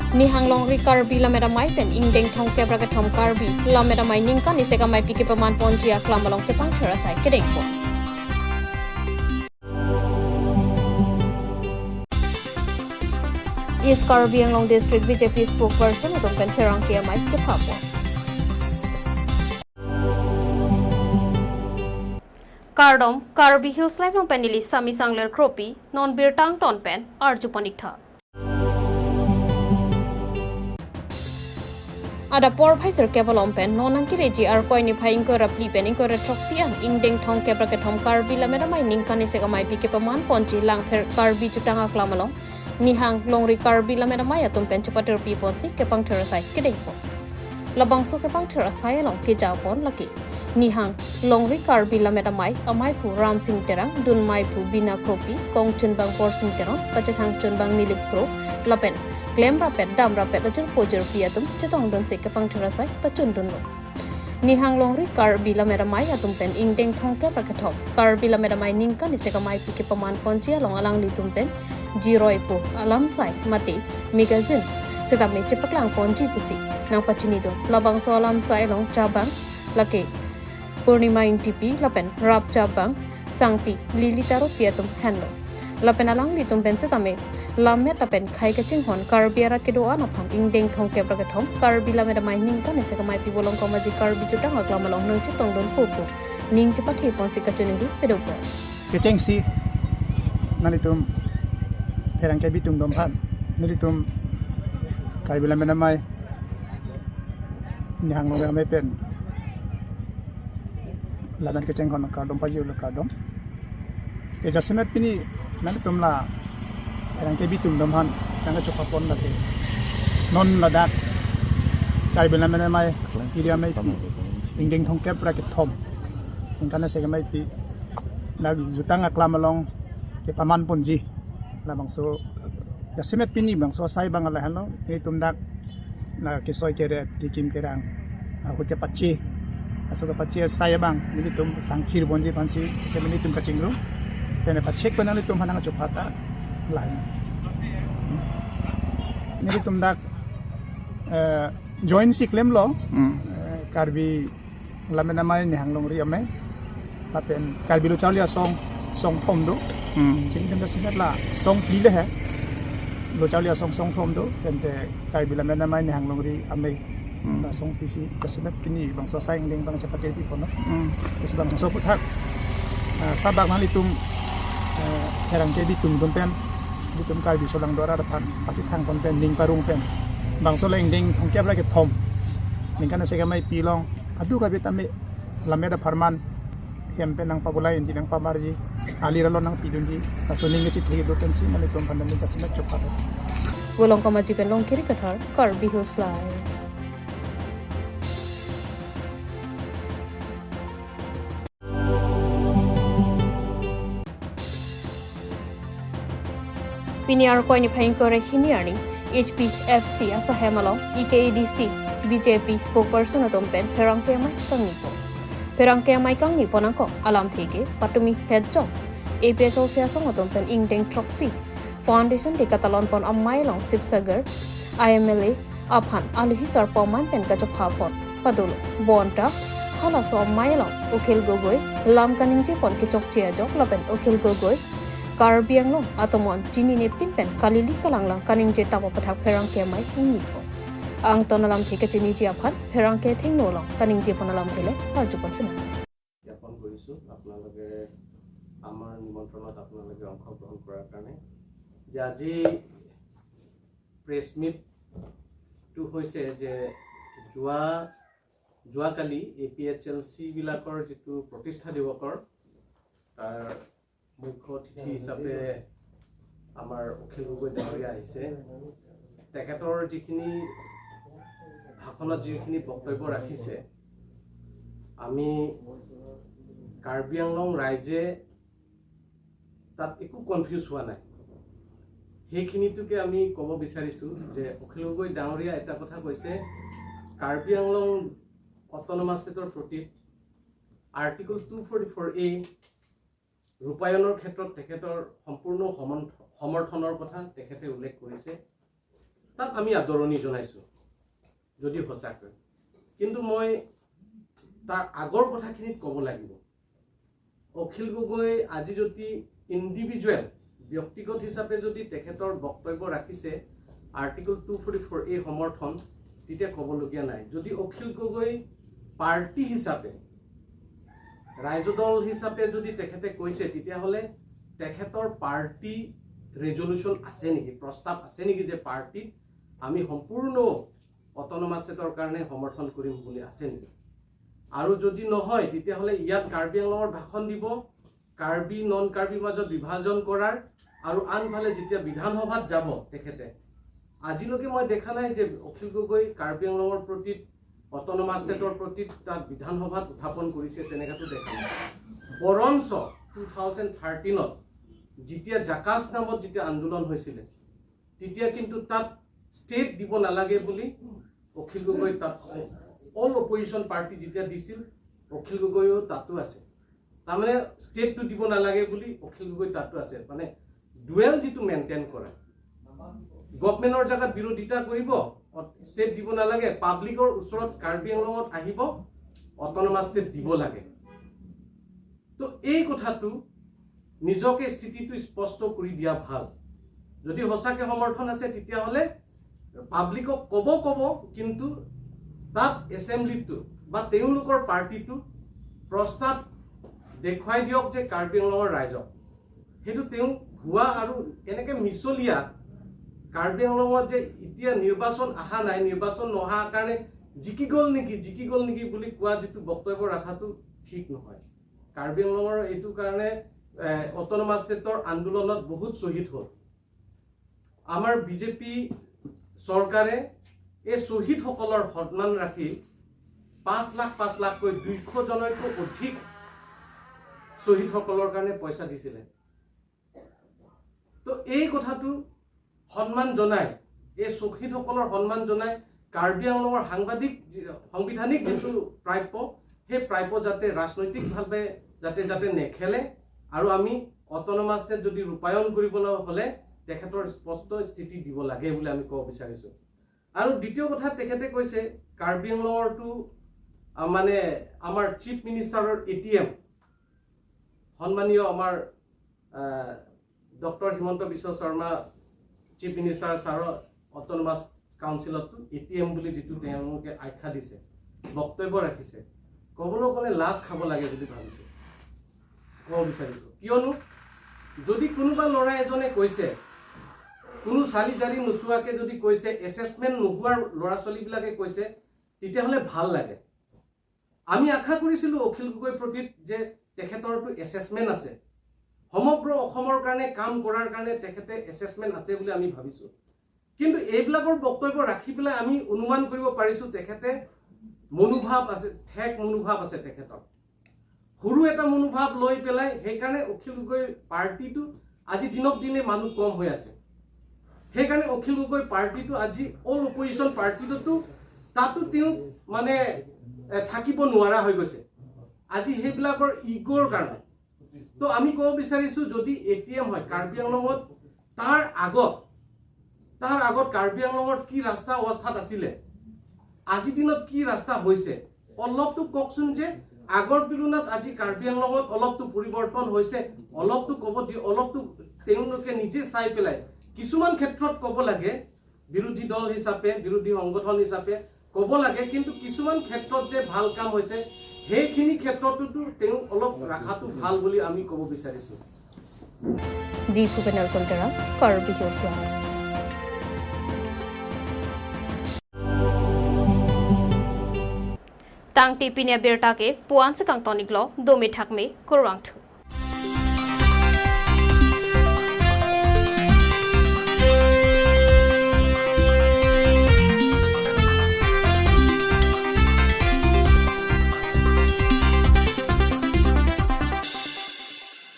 Nihanglong ri karbi lamera mai pen ingdeng thong ke braga thom karbi lamera mai ningka ni seka mai pike paman ponjia klamalong ke pang thera sai kedek po. East Karbi Anglong District BJP spokesperson atong pen Pherang ke mai ke phapo. Kardom Karbi Hills Live long penili Sami Sangler Kropi non birtang ton pen arjupanik tha. Ada por phaisar kebalom pen nonang kireji ar koini phaing ko rapli pening ko retroxi ang ingdeng thong ke braga thom Karbi lamera mai ningkani seka mai pike paman ponji lang pher Karbi jutanga klamalong Nihang longri Karbi lamera mai atum pen chapater pi ponsi ke pang thera sai kedeng po. Labang so ke pang thera sai long ke japon laki. Nihang longri Karbi lamera mai amai pu Ram Singh Terang dun mai pu Bina Kropi kong chun bang por Singh Terang pachethang chun bang Nilip Kro lapen klem rapet dam rapet ajar pojer pi atum chetong don se ke pang thera sai pachun dun lo. Nihang longri Karbi lamera mai atum pen ingdeng thong ke prakathom Karbi lamera mai ningka ni se ka mai pi ke paman ponchi long alang litum pen Jiroi po alam sai mati magazine setame cepaklang ponji pisi nang pachini do labang so alam sai long cabang lake Purnima NTP lapen rap cabang sangpi lili taro piatum hanlo lapen alang litum pen setame lamet lapen khai ka chinghon Karbi arat ke do ana phang ingdeng thong ke prakathom Karbi lameda mai ning ka nese ka mai pi bolong komaji Karbi jutang aklam long nang chitong don popo ning cepat he ponsi ka chuning du pedopo ketengsi nanitum Pherang ke bitung dompan nilitum Karbi lamena mai nihang lo mai pen laban ke cengkon ka dom paju lo ka dom ke jasimet pini nanitum la Pherang ke bitung dompan tanga chopapon la te non ladat Karbi lamena mai iria mai pi ingdeng thong ke pra ke thom ingkana se mai pi la jutang aklam long ke paman ponji la bangso ya semet pini bangso sai bangala halo ini tumdak na kisoy keret dikim kerang aku te pachi aso ka pachi sai bang ini tum tangkir bonji pansi semeni tum kachingru tene pachek banang tum hanang chopata lai ini tumdak join si claim lo Karbi lamena mai ni hanglong ri ame lapen Karbi lo chawlia song thom do sing dem sinat la song pli le hai lo chawlia song thom do tente Karbi lamena mai ni hanglong ri ame la song pisi kasinat kini bang so saing ding bang chapate pi pon terus bang so puthak sabak mali tum Pherang ke bitum pen bitum Karbi solang dora depan pati thang kon pen ning parung pen bang so leng ding thong kep la ke thom ning kana se ga mai pi long adu ka bitame lameda farman hempe nang pabulai inji nang pamarji aliralo nang pidunji asuning ngi thi do tensi mali tom pandami kasimet chopat bolong komaji pen long kiri kathar Karbi Hills Live. Piniar ko ni phaing ko re hiniarni HPFC asa hemalo EKADC BJP spokesperson atom pen Pherang ke mai tangi po Pherang ke mai kang ni ponang ko alam thege patumi head job AP association atom pen ingdeng troxy foundation de katalon pon amai long sipsagar IMLA aphan alihi sar poman pen ka jopha pon padul bonta khala so mai long ukhil gogoi lam kaning pon ke chok che jok lapen ukhil gogoi Karbi Anglong atomon chini ne pin pen kalili kalanglang kaning je tapo pathak Pherang ke mai ingi po ang tonalam theke chini ji aphan Pherang ke thing nolong kaning je ponalam thele arjupan sina জ্ঞাপন কৰিছো আপোনালোকে আমাৰ নিমন্ত্ৰণত আপোনালোকে অংশগ্ৰহণ কৰাৰ কাৰণে যে আজি প্ৰেছ মিটটো হৈছে যে যোৱাকালি APHLC বিলাকৰ যিটো প্ৰতিষ্ঠা দিৱসৰ তাৰ মুখ্য অতিথি হিচাপে আমাৰ অখিল গগৈ ডাঙৰীয়া আহিছে তেখেতৰ যিখিনি ভাষণত যিখিনি বক্তব্য ৰাখিছে আমি কাৰ্বি আংলং ৰাইজে তাত একো কনফিউজ হোৱা নাই সেইখিনিটোকে আমি ক'ব বিচাৰিছো যে অখিল গগৈ ডাঙৰীয়া এটা কথা কৈছে কাৰ্বি আংলং অট'নমাছ ষ্টেটৰ প্ৰতি আৰ্টিকল 244A ৰূপায়ণৰ ক্ষেত্ৰত তেখেতৰ সম্পূৰ্ণ সমৰ্থনৰ কথা তেখেতে উল্লেখ কৰিছে তাত আমি আদৰণি জনাইছোঁ যদি সঁচাকৈ কিন্তু মই তাৰ আগৰ কথাখিনিত ক'ব লাগিব অখিল গগৈ আজি যদি ইণ্ডিভিজুৱেল ব্যক্তিগত হিচাপে যদি তেখেতৰ বক্তব্য ৰাখিছে আৰ্টিকল 244 এই সমৰ্থন তেতিয়া ক'বলগীয়া নাই যদি অখিল গগৈ পাৰ্টি হিচাপে ৰাইজদল হিচাপে যদি তেখেতে কৈছে তেতিয়াহ'লে তেখেতৰ পাৰ্টি ৰেজলিউশ্যন আছে নেকি প্ৰস্তাৱ আছে নেকি যে পাৰ্টিত আমি সম্পূৰ্ণ অট'নমাছ ষ্টেটৰ কাৰণে সমৰ্থন কৰিম বুলি আছে নেকি আৰু যদি নহয় তেতিয়াহ'লে ইয়াত কাৰ্বি আংলঙৰ ভাষণ দিব কাৰ্বি নন কাৰ্বিৰ মাজত বিভাজন কৰাৰ আৰু আনফালে যেতিয়া বিধানসভাত যাব তেখেতে আজিলৈকে মই দেখা নাই যে অখিল গগৈ কাৰ্বি আংলঙৰ প্ৰতি অট'নমাছ ষ্টেটৰ প্ৰতি তাত বিধানসভাত উত্থাপন কৰিছে তেনেকাটো দেখা নাই বৰঞ্চ 2013ত যেতিয়া জাকাছ নামত যেতিয়া আন্দোলন হৈছিলে তেতিয়া কিন্তু তাত ষ্টেট দিব নালাগে বুলি অখিল গগৈ তাত অল অপজিশ্যন পাৰ্টি যেতিয়া দিছিল অখিল গগৈও তাতো আছে তাৰমানে ষ্টেটটো দিব নালাগে বুলি অখিল গগৈ তাতো আছে মানে ডুৱেল যিটো মেইনটেইন কৰে গভৰ্ণমেণ্টৰ জাগাত বিৰোধিতা কৰিব ষ্টেট দিব নালাগে পাব্লিকৰ ওচৰত কাৰ্বি আংলঙত আহিব অট'নমাছ ষ্টেট দিব লাগে তো এই কথাটো নিজকে স্থিতিটো স্পষ্ট কৰি দিয়া ভাল যদি সঁচাকৈ সমৰ্থন আছে তেতিয়াহ'লে পাব্লিকক ক'ব কিন্তু তাত এছেম্বলিটো বা তেওঁলোকৰ পাৰ্টিটো প্ৰস্তাৱ দেখুৱাই দিয়ক যে কাৰ্বি আংলঙৰ ৰাইজক সেইটো তেওঁ ভুৱা আৰু এনেকৈ মিছলীয়া কাৰ্বি আংলঙত যে এতিয়া নিৰ্বাচন অহা নাই নিৰ্বাচন নহা কাৰণে জিকি গ'ল নেকি বুলি কোৱা যিটো বক্তব্য ৰখাটো ঠিক নহয় কাৰ্বি আংলঙৰ এইটো কাৰণে অট'নমাছ ষ্টেটৰ আন্দোলনত বহুত শ্বহীদ হ'ল আমাৰ বিজেপি চৰকাৰে এই শ্বহীদসকলৰ সন্মান ৰাখি 5 লাখকৈ 200 জনতকৈ অধিক শ্বহীদসকলৰ কাৰণে পইচা দিছিলে তো এই কথাটো সন্মান জনাই এই শ্বহীদসকলৰ সন্মান জনাই কাৰ্বি আংলঙৰ সাংবিধানিক যিটো প্ৰাপ্য সেই প্ৰাপ্য যাতে ৰাজনৈতিকভাৱে যাতে নেখেলে আৰু আমি অট'নমাছ ষ্টেট যদি ৰূপায়ণ কৰিবলৈ হ'লে তেখেতৰ স্পষ্ট স্থিতি দিব লাগে বুলি আমি ক'ব বিচাৰিছোঁ আৰু দ্বিতীয় কথা তেখেতে কৈছে কাৰ্বি আংলঙৰটো মানে আমাৰ চিফ মিনিষ্টাৰৰ ATM সন্মানীয় আমাৰ doctor Himanta Biswa Sarma chief minister ছাৰৰ অট'নমাছ কাউন্সিলতো ATM বুলি যিটো তেওঁলোকে আখ্যা দিছে বক্তব্য ৰাখিছে ক'বলৈ গ'লে লাজ খাব লাগে বুলি ভাবিছোঁ ক'ব বিচাৰিছোঁ কিয়নো যদি কোনোবা ল'ৰা এজনে কৈছে কোনো চালি জাৰি নোচোৱাকৈ যদি কৈছে এছেছমেণ্ট নোহোৱাৰ ল'ৰা ছোৱালীবিলাকে কৈছে তেতিয়াহ'লে ভাল লাগে আমি আশা কৰিছিলোঁ অখিল গগৈৰ প্ৰতি যে তেখেতৰটো এছেছমেণ্ট আছে সমগ্ৰ অসমৰ কাৰণে কাম কৰাৰ কাৰণে তেখেতে এছেছমেণ্ট আছে বুলি আমি ভাবিছোঁ কিন্তু এইবিলাকৰ বক্তব্য ৰাখি পেলাই আমি অনুমান কৰিব পাৰিছোঁ তেখেতে মনোভাৱ আছে ঠেক মনোভাৱ আছে তেখেতৰ সৰু এটা মনোভাৱ লৈ পেলাই সেইকাৰণে অখিল গগৈ পাৰ্টিটো আজি দিনক দিনে মানুহ কম হৈ আছে সেইকাৰণে অখিল গগৈ পাৰ্টিটো আজি অল অপজিশ্যন পাৰ্টিটো তাতো তেওঁ মানে থাকিব নোৱাৰা হৈ গৈছে আজি সেইবিলাকৰ ইগোৰ কাৰণে তো আমি ক'ব বিচাৰিছোঁ যদি ATM হয় কাৰ্বি আংলঙত তাৰ আগত কাৰ্বি আংলঙত কি ৰাস্তা অৱস্থাত আছিলে আজি দিনত কি ৰাস্তা হৈছে অলপটো কওকচোন যে আগৰ তুলনাত আজি কাৰ্বি আংলঙত অলপটো পৰিৱৰ্তন হৈছে অলপটো ক'ব দিয়ে অলপটো তেওঁলোকে নিজে চাই পেলাই কিছুমান ক্ষেত্ৰত ক'ব লাগে বিৰোধী দল হিচাপে বিৰোধী সংগঠন হিচাপে ক'ব লাগে কিন্তু কিছুমান ক্ষেত্ৰত যে ভাল কাম হৈছে সেইখিনি ক্ষেত্ৰতো তেওঁ অলপ ৰাখাটো ভাল বুলি আমি ক'ব বিচাৰিছোঁ Dipu Nelson Terra Karbi hills live Tang tipinya bertake puan sekang tonik lo domi thakme kurang tu.